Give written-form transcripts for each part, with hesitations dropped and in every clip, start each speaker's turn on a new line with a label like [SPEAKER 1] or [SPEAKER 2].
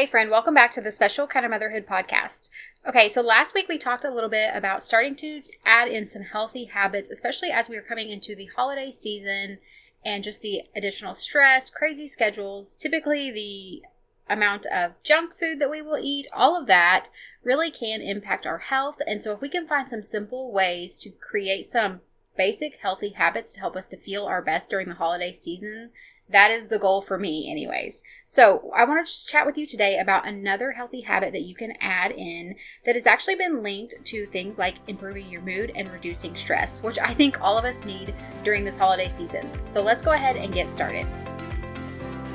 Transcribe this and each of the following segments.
[SPEAKER 1] Hey friend, welcome back to the Special Kind of Motherhood podcast. Okay, so last week we talked a little bit about starting to add in some healthy habits, especially as we are coming into the holiday season and just the additional stress, crazy schedules, typically the amount of junk food that we will eat, all of that really can impact our health. And so if we can find some simple ways to create some basic healthy habits to help us to feel our best during the holiday season, that is the goal for me anyways. So I want to just chat with you today about another healthy habit that you can add in that has actually been linked to things like improving your mood and reducing stress, which I think all of us need during this holiday season. So let's go ahead and get started.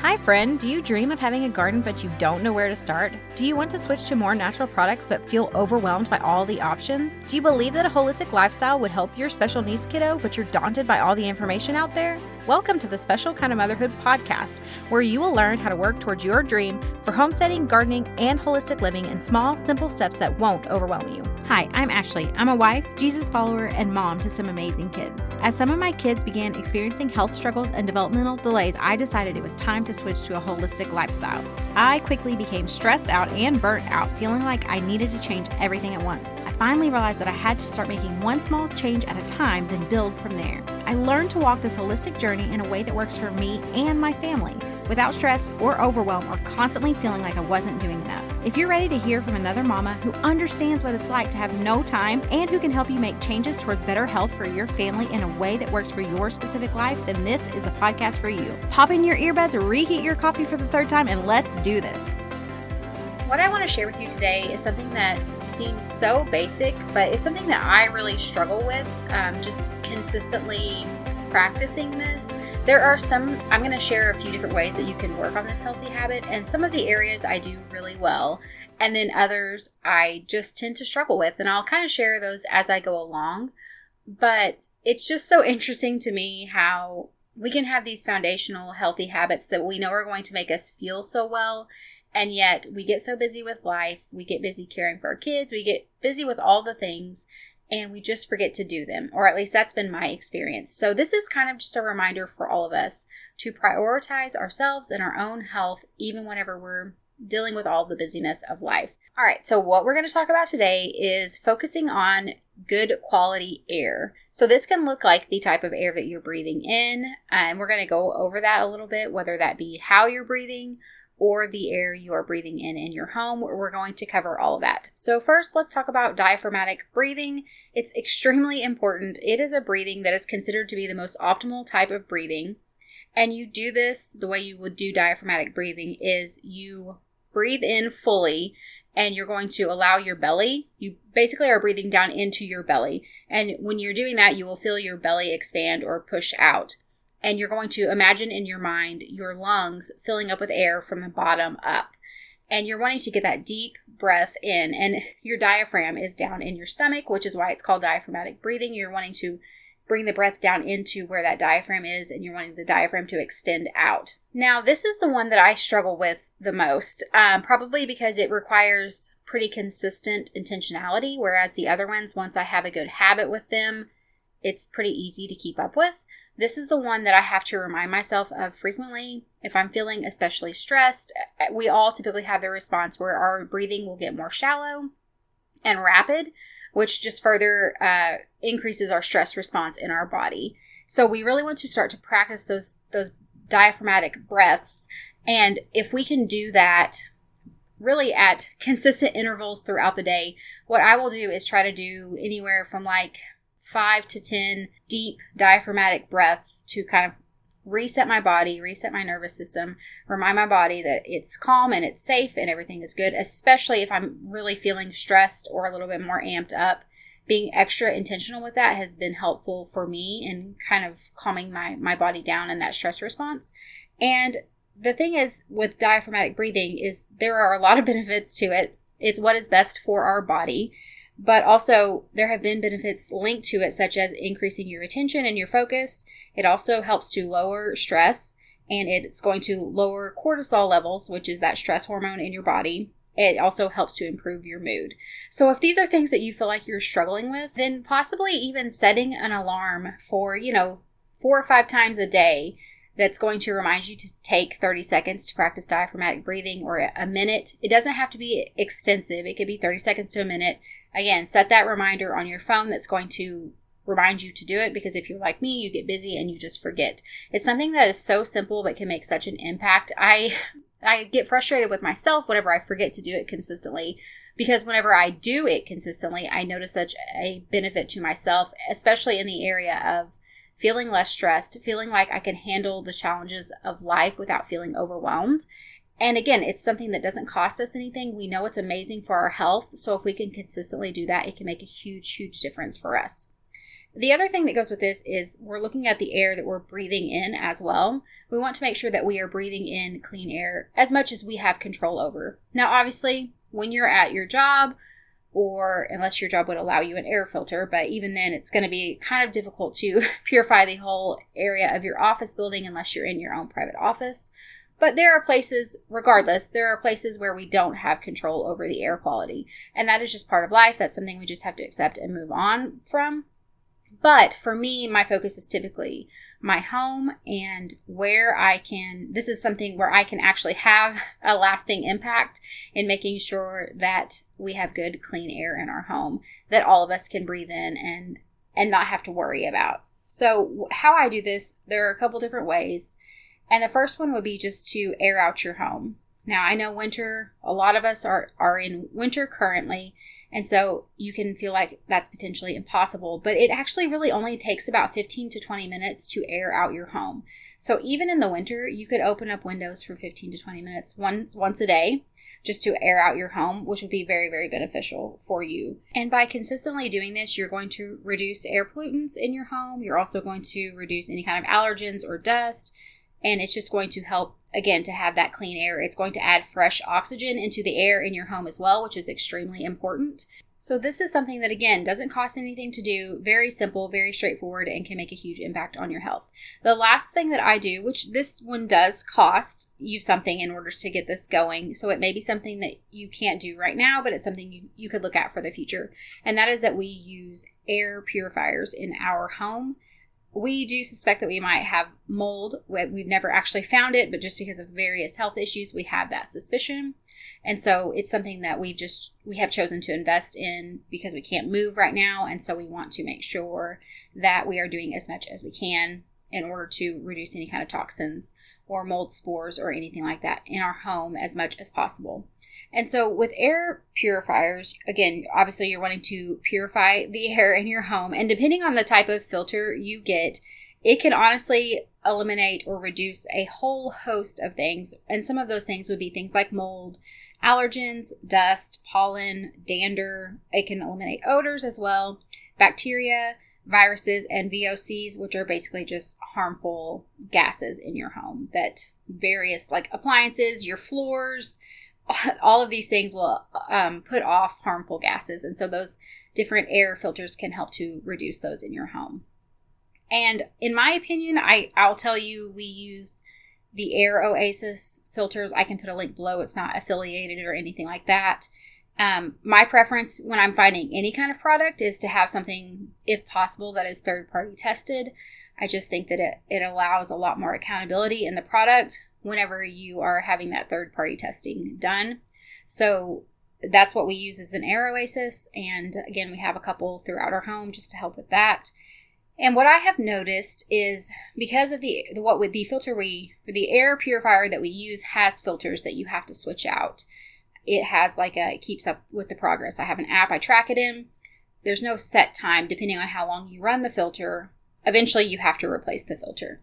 [SPEAKER 2] Hi friend, do you dream of having a garden but you don't know where to start? Do you want to switch to more natural products but feel overwhelmed by all the options? Do you believe that a holistic lifestyle would help your special needs kiddo but you're daunted by all the information out there? Welcome to the Special Kind of Motherhood podcast, where you will learn how to work towards your dream for homesteading, gardening, and holistic living in small, simple steps that won't overwhelm you. Hi, I'm Ashley. I'm a wife, Jesus follower, and mom to some amazing kids. As some of my kids began experiencing health struggles and developmental delays, I decided it was time to switch to a holistic lifestyle. I quickly became stressed out and burnt out, feeling like I needed to change everything at once. I finally realized that I had to start making one small change at a time, then build from there. I learned to walk this holistic journey in a way that works for me and my family, without stress or overwhelm or constantly feeling like I wasn't doing enough. If you're ready to hear from another mama who understands what it's like to have no time and who can help you make changes towards better health for your family in a way that works for your specific life, then this is the podcast for you. Pop in your earbuds, reheat your coffee for the third time, and let's do this.
[SPEAKER 1] What I want to share with you today is something that seems so basic, but it's something that I really struggle with, just consistently practicing this. I'm going to share a few different ways that you can work on this healthy habit, and some of the areas I do really well, and then others I just tend to struggle with, and I'll kind of share those as I go along. But it's just so interesting to me how we can have these foundational healthy habits that we know are going to make us feel so well, and yet we get so busy with life, we get busy caring for our kids, we get busy with all the things, and we just forget to do them, or at least that's been my experience. So this is kind of just a reminder for all of us to prioritize ourselves and our own health, even whenever we're dealing with all the busyness of life. All right, so what we're going to talk about today is focusing on good quality air. So this can look like the type of air that you're breathing in, and we're going to go over that a little bit, whether that be how you're breathing or the air you are breathing in your home. We're going to cover all of that. So first, let's talk about diaphragmatic breathing. It's extremely important. It is a breathing that is considered to be the most optimal type of breathing. And you do this, the way you would do diaphragmatic breathing is you breathe in fully and you're going to allow your belly, you basically are breathing down into your belly. And when you're doing that, you will feel your belly expand or push out. And you're going to imagine in your mind your lungs filling up with air from the bottom up. And you're wanting to get that deep breath in. And your diaphragm is down in your stomach, which is why it's called diaphragmatic breathing. You're wanting to bring the breath down into where that diaphragm is, and you're wanting the diaphragm to extend out. Now, this is the one that I struggle with the most, probably because it requires pretty consistent intentionality, whereas the other ones, once I have a good habit with them, it's pretty easy to keep up with. This is the one that I have to remind myself of frequently. If I'm feeling especially stressed, we all typically have the response where our breathing will get more shallow and rapid, which just further increases our stress response in our body. So we really want to start to practice those diaphragmatic breaths. And if we can do that really at consistent intervals throughout the day, what I will do is try to do anywhere from like 5 to 10 deep diaphragmatic breaths to kind of reset my body, reset my nervous system, remind my body that it's calm and it's safe and everything is good, especially if I'm really feeling stressed or a little bit more amped up. Being extra intentional with that has been helpful for me in kind of calming my body down in that stress response. And the thing is with diaphragmatic breathing is there are a lot of benefits to it. It's what is best for our body. But also, there have been benefits linked to it, such as increasing your attention and your focus. It also helps to lower stress, and it's going to lower cortisol levels, which is that stress hormone in your body. It also helps to improve your mood. So if these are things that you feel like you're struggling with, then possibly even setting an alarm for, 4 or 5 times a day that's going to remind you to take 30 seconds to practice diaphragmatic breathing, or a minute. It doesn't have to be extensive. It could be 30 seconds to a minute. Again, set that reminder on your phone that's going to remind you to do it, because if you're like me, you get busy and you just forget. It's something that is so simple but can make such an impact. I get frustrated with myself whenever I forget to do it consistently, because whenever I do it consistently, I notice such a benefit to myself, especially in the area of feeling less stressed, feeling like I can handle the challenges of life without feeling overwhelmed. And again, it's something that doesn't cost us anything. We know it's amazing for our health. So if we can consistently do that, it can make a huge, huge difference for us. The other thing that goes with this is we're looking at the air that we're breathing in as well. We want to make sure that we are breathing in clean air as much as we have control over. Now, obviously, when you're at your job, or unless your job would allow you an air filter, but even then it's going to be kind of difficult to purify the whole area of your office building unless you're in your own private office. But there are places, regardless, there are places where we don't have control over the air quality. And that is just part of life. That's something we just have to accept and move on from. But for me, my focus is typically my home and where this is something where I can actually have a lasting impact in making sure that we have good, clean air in our home that all of us can breathe in and not have to worry about. So how I do this, there are a couple different ways. And the first one would be just to air out your home. Now, I know winter, a lot of us are in winter currently, and so you can feel like that's potentially impossible, but it actually really only takes about 15 to 20 minutes to air out your home. So even in the winter, you could open up windows for 15 to 20 minutes once a day just to air out your home, which would be very, very beneficial for you. And by consistently doing this, you're going to reduce air pollutants in your home. You're also going to reduce any kind of allergens or dust. And it's just going to help, again, to have that clean air. It's going to add fresh oxygen into the air in your home as well, which is extremely important. So this is something that, again, doesn't cost anything to do, very simple, very straightforward, and can make a huge impact on your health. The last thing that I do, which this one does cost you something in order to get this going, so it may be something that you can't do right now, but it's something you could look at for the future, and that is that we use air purifiers in our home. We do suspect that we might have mold. We've never actually found it, but just because of various health issues, we have that suspicion. And so it's something that we have chosen to invest in because we can't move right now. And so we want to make sure that we are doing as much as we can in order to reduce any kind of toxins or mold spores or anything like that in our home as much as possible. And so with air purifiers, again, obviously you're wanting to purify the air in your home. And depending on the type of filter you get, it can honestly eliminate or reduce a whole host of things. And some of those things would be things like mold, allergens, dust, pollen, dander. It can eliminate odors as well, bacteria, viruses, and VOCs, which are basically just harmful gases in your home that various like appliances, your floors, all of these things will put off harmful gases. And so those different air filters can help to reduce those in your home. And in my opinion, I'll tell you, we use the Air Oasis filters. I can put a link below. It's not affiliated or anything like that. My preference when I'm finding any kind of product is to have something, if possible, that is third-party tested. I just think that it allows a lot more accountability in the product whenever you are having that third-party testing done. So that's what we use as an Air Oasis. And again, we have a couple throughout our home just to help with that. And what I have noticed is because of the air purifier that we use has filters that you have to switch out. It has it keeps up with the progress. I have an app I track it in. There's no set time depending on how long you run the filter. Eventually you have to replace the filter.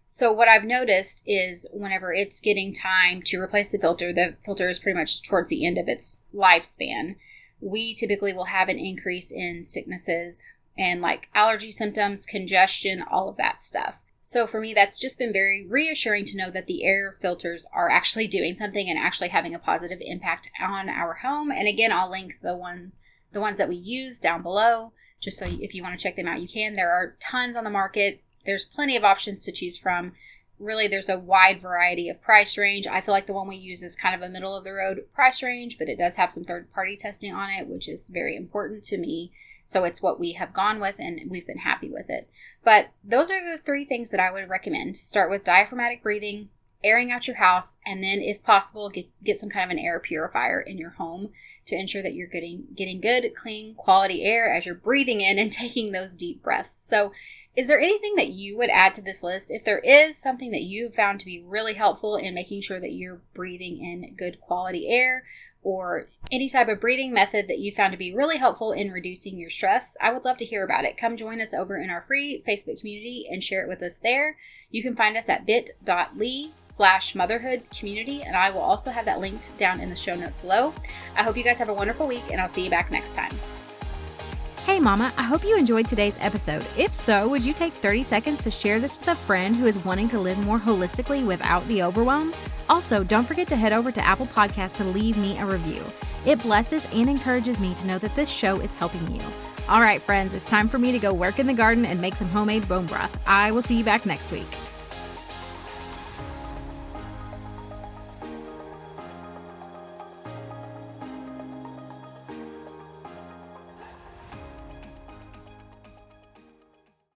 [SPEAKER 1] So what I've noticed is whenever it's getting time to replace the filter is pretty much towards the end of its lifespan. We typically will have an increase in sicknesses and like allergy symptoms, congestion, all of that stuff. So for me, that's just been very reassuring to know that the air filters are actually doing something and actually having a positive impact on our home. And again, I'll link the ones that we use down below, just so if you want to check them out, you can. There are tons on the market. There's plenty of options to choose from. Really, there's a wide variety of price range. I feel like the one we use is kind of a middle of the road price range, but it does have some third-party testing on it, which is very important to me. So it's what we have gone with, and we've been happy with it. But those are the 3 things that I would recommend. Start with diaphragmatic breathing, airing out your house, and then if possible, get some kind of an air purifier in your home to ensure that you're getting good, clean, quality air as you're breathing in and taking those deep breaths. So is there anything that you would add to this list? If there is something that you found to be really helpful in making sure that you're breathing in good quality air, or any type of breathing method that you found to be really helpful in reducing your stress, I would love to hear about it. Come join us over in our free Facebook community and share it with us there. You can find us at bit.ly/motherhoodcommunity, and I will also have that linked down in the show notes below. I hope you guys have a wonderful week, and I'll see you back next time.
[SPEAKER 2] Hey Mama, I hope you enjoyed today's episode. If so, would you take 30 seconds to share this with a friend who is wanting to live more holistically without the overwhelm? Also, don't forget to head over to Apple Podcasts to leave me a review. It blesses and encourages me to know that this show is helping you. All right, friends, it's time for me to go work in the garden and make some homemade bone broth. I will see you back next week.